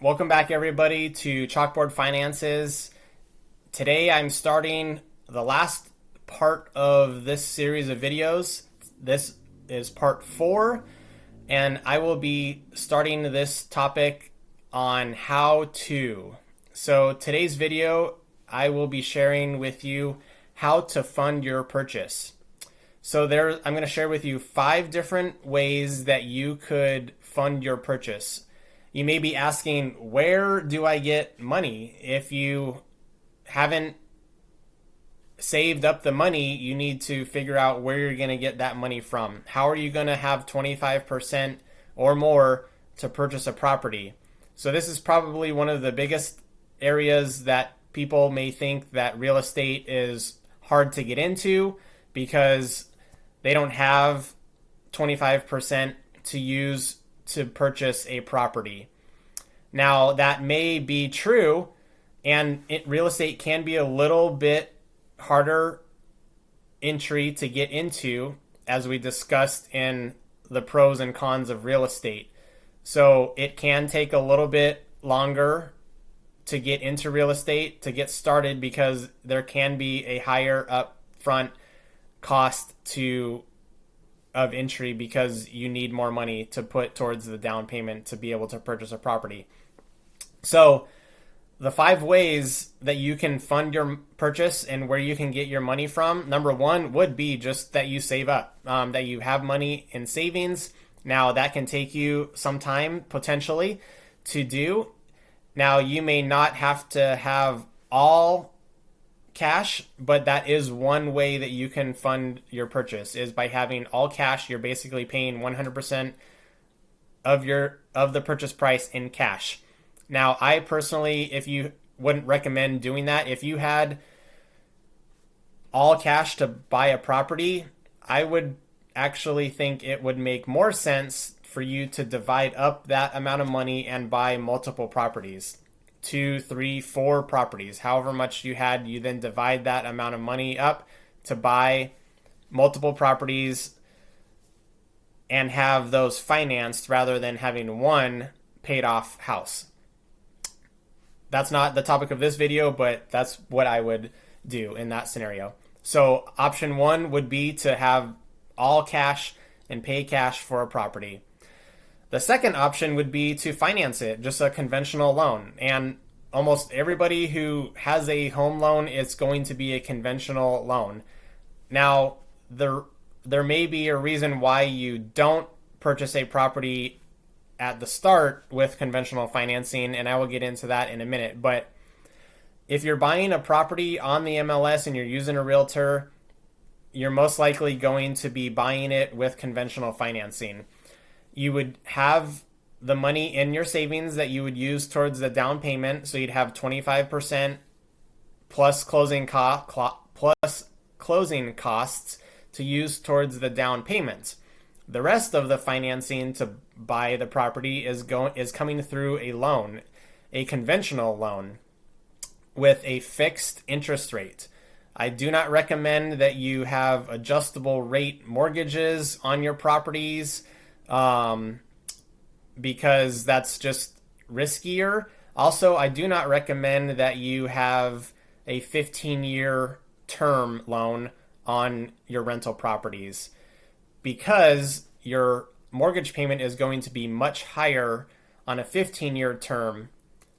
Welcome back, everybody, to Chalkboard Finances. Today I'm starting the last part of this series of videos. This is part 4, and I will be starting this topic on how to. So today's video, I will be sharing with you how to fund your purchase. So I'm going to share with you 5 different ways that you could fund your purchase. You may be asking, where do I get money? If you haven't saved up the money, you need to figure out where you're going to get that money from. How are you going to have 25% or more to purchase a property? So this is probably one of the biggest areas that people may think that real estate is hard to get into because they don't have 25% to use to purchase a property. Now, that may be true, and real estate can be a little bit harder entry to get into, as we discussed in the pros and cons of real estate. So it can take a little bit longer to get into real estate, to get started, because there can be a higher upfront cost of entry because you need more money to put towards the down payment to be able to purchase a property. So the 5 ways that you can fund your purchase and where you can get your money from, number 1 would be just that you save up, that you have money in savings. Now that can take you some time potentially to do. Now you may not have to have all cash, but that is one way that you can fund your purchase, is by having all cash. You're basically paying 100% of the purchase price in cash. Now, I personally, if you wouldn't recommend doing that. If you had all cash to buy a property, I would actually think it would make more sense for you to divide up that amount of money and buy multiple properties. 2, 3, 4 properties, however much you had, you then divide that amount of money up to buy multiple properties and have those financed rather than having one paid off house. That's not the topic of this video, but that's what I would do in that scenario. So option 1 would be to have all cash and pay cash for a property. The second option would be to finance it, just a conventional loan. And almost everybody who has a home loan, it's going to be a conventional loan. Now, there may be a reason why you don't purchase a property at the start with conventional financing, and I will get into that in a minute. But if you're buying a property on the MLS and you're using a realtor, you're most likely going to be buying it with conventional financing. You would have the money in your savings that you would use towards the down payment. So you'd have 25% plus closing costs to use towards the down payment. The rest of the financing to buy the property is coming through a loan, a conventional loan with a fixed interest rate. I do not recommend that you have adjustable rate mortgages on your properties, because that's just riskier. Also, I do not recommend that you have a 15-year term loan on your rental properties, because your mortgage payment is going to be much higher on a 15-year term.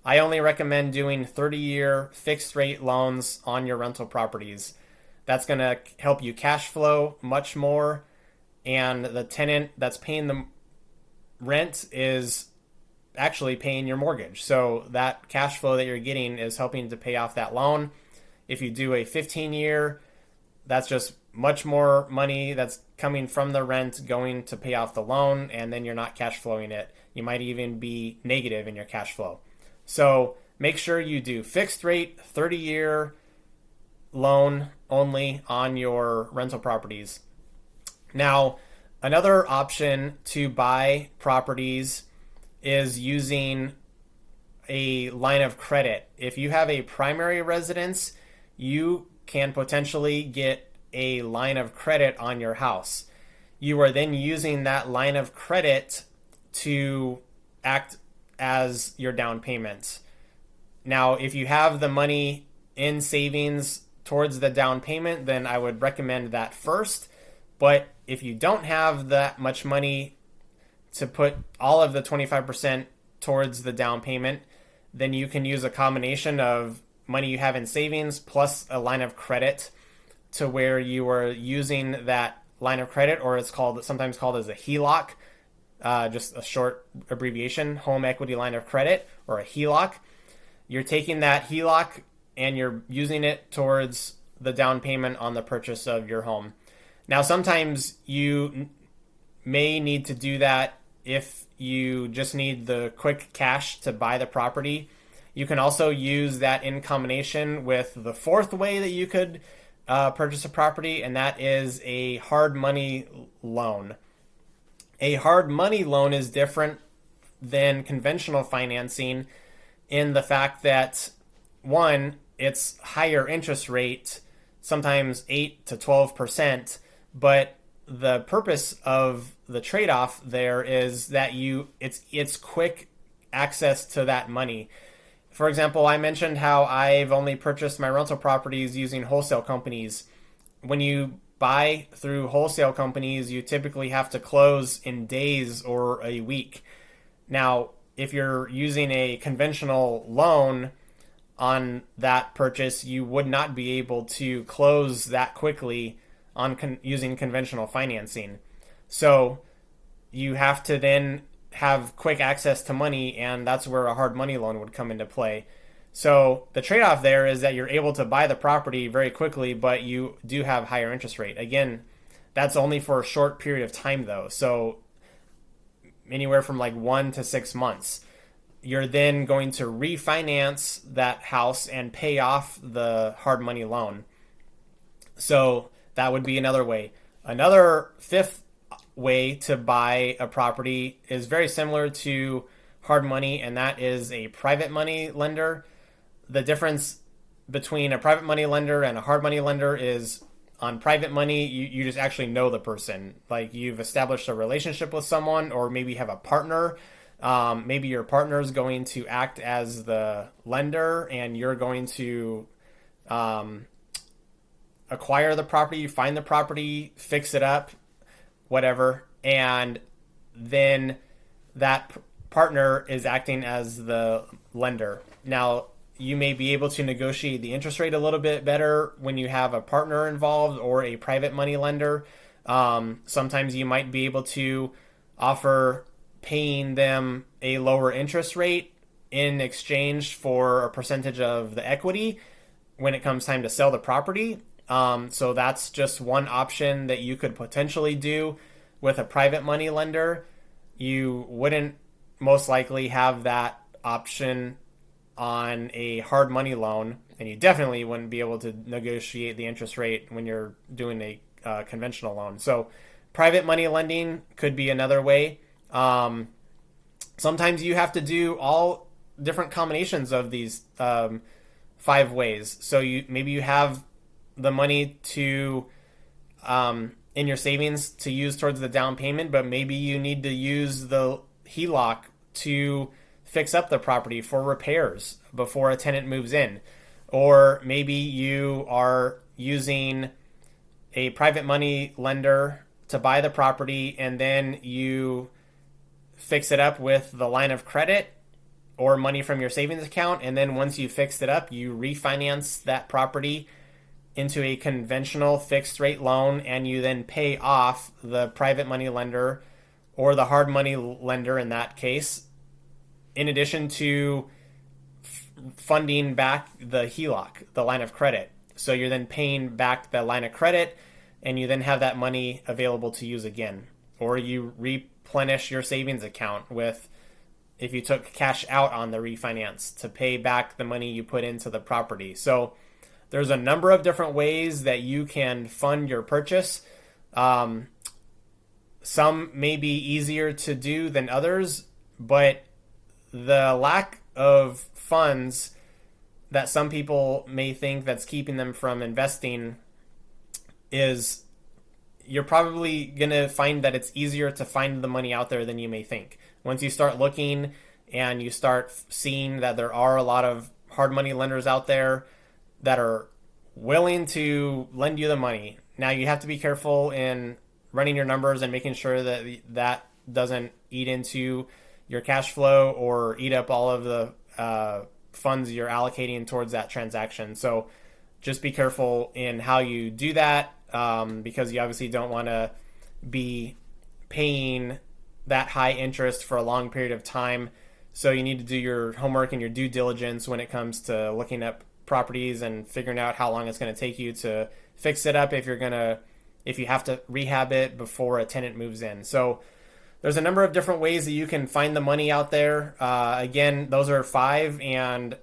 I only recommend doing 30-year fixed rate loans on your rental properties. That's going to help you cash flow much more, and the tenant that's paying the rent is actually paying your mortgage. So that cash flow that you're getting is helping to pay off that loan. If you do a 15-year, that's just much more money that's coming from the rent going to pay off the loan, and then you're not cash flowing it. You might even be negative in your cash flow. So make sure you do fixed rate 30-year loan only on your rental properties. Now, another option to buy properties is using a line of credit. If you have a primary residence, you can potentially get a line of credit on your house. You are then using that line of credit to act as your down payment. Now, if you have the money in savings towards the down payment, then I would recommend that first. But if you don't have that much money to put all of the 25% towards the down payment, then you can use a combination of money you have in savings plus a line of credit, to where you are using that line of credit, or it's sometimes called as a HELOC, just a short abbreviation, home equity line of credit, or a HELOC. You're taking that HELOC and you're using it towards the down payment on the purchase of your home. Now, sometimes you may need to do that if you just need the quick cash to buy the property. You can also use that in combination with the fourth way that you could purchase a property, and that is a hard money loan. A hard money loan is different than conventional financing in the fact that, one, it's higher interest rate, sometimes 8 to 12%, but the purpose of the trade-off there is that it's quick access to that money. For example, I mentioned how I've only purchased my rental properties using wholesale companies. When you buy through wholesale companies, you typically have to close in days or a week. Now, if you're using a conventional loan on that purchase, you would not be able to close that quickly on using conventional financing. So you have to then have quick access to money, and that's where a hard money loan would come into play. So the trade-off there is that you're able to buy the property very quickly, but you do have higher interest rate. Again, that's only for a short period of time though. So anywhere from like 1 to 6 months. You're then going to refinance that house and pay off the hard money loan. So that would be another way. Another fifth way to buy a property is very similar to hard money, and that is a private money lender. The difference between a private money lender and a hard money lender is, on private money, you just actually know the person. Like, you've established a relationship with someone, or maybe have a partner. Maybe your partner is going to act as the lender, and you're going to acquire the property, find the property, fix it up, whatever, and then that partner is acting as the lender. Now, you may be able to negotiate the interest rate a little bit better when you have a partner involved or a private money lender. Sometimes you might be able to offer paying them a lower interest rate in exchange for a percentage of the equity when it comes time to sell the property. So that's just one option that you could potentially do with a private money lender. You wouldn't most likely have that option on a hard money loan, and you definitely wouldn't be able to negotiate the interest rate when you're doing a conventional loan. So private money lending could be another way. Sometimes you have to do all different combinations of these 5 ways. So maybe you have the money to in your savings to use towards the down payment, but maybe you need to use the HELOC to fix up the property for repairs before a tenant moves in. Or maybe you are using a private money lender to buy the property, and then you fix it up with the line of credit or money from your savings account, and then once you fixed it up, you refinance that property into a conventional fixed rate loan, and you then pay off the private money lender or the hard money lender in that case, in addition to funding back the HELOC, the line of credit. So you're then paying back the line of credit, and you then have that money available to use again. Or you replenish your savings account with, if you took cash out on the refinance, to pay back the money you put into the property. So there's a number of different ways that you can fund your purchase. Some may be easier to do than others, but the lack of funds that some people may think that's keeping them from investing is, you're probably going to find that it's easier to find the money out there than you may think. Once you start looking and you start seeing that there are a lot of hard money lenders out there that are willing to lend you the money. Now you have to be careful in running your numbers and making sure that that doesn't eat into your cash flow or eat up all of the funds you're allocating towards that transaction. So just be careful in how you do that, because you obviously don't want to be paying that high interest for a long period of time. So you need to do your homework and your due diligence when it comes to looking up properties and figuring out how long it's going to take you to fix it up if you have to rehab it before a tenant moves in. So there's a number of different ways that you can find the money out there. Again, those are 5, and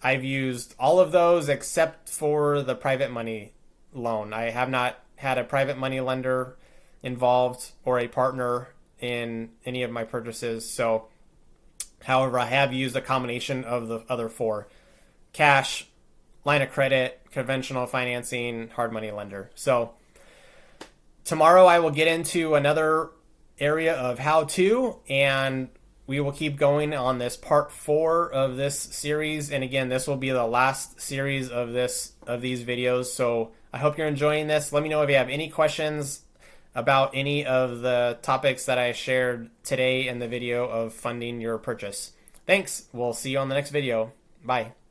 I've used all of those except for the private money loan. I have not had a private money lender involved or a partner in any of my purchases. So, however, I have used a combination of the other 4: cash, line of credit, conventional financing, hard money lender. So tomorrow I will get into another area of how to, and we will keep going on this part 4 of this series. And again, this will be the last series of these videos. So I hope you're enjoying this. Let me know if you have any questions about any of the topics that I shared today in the video of funding your purchase. Thanks. We'll see you on the next video. Bye.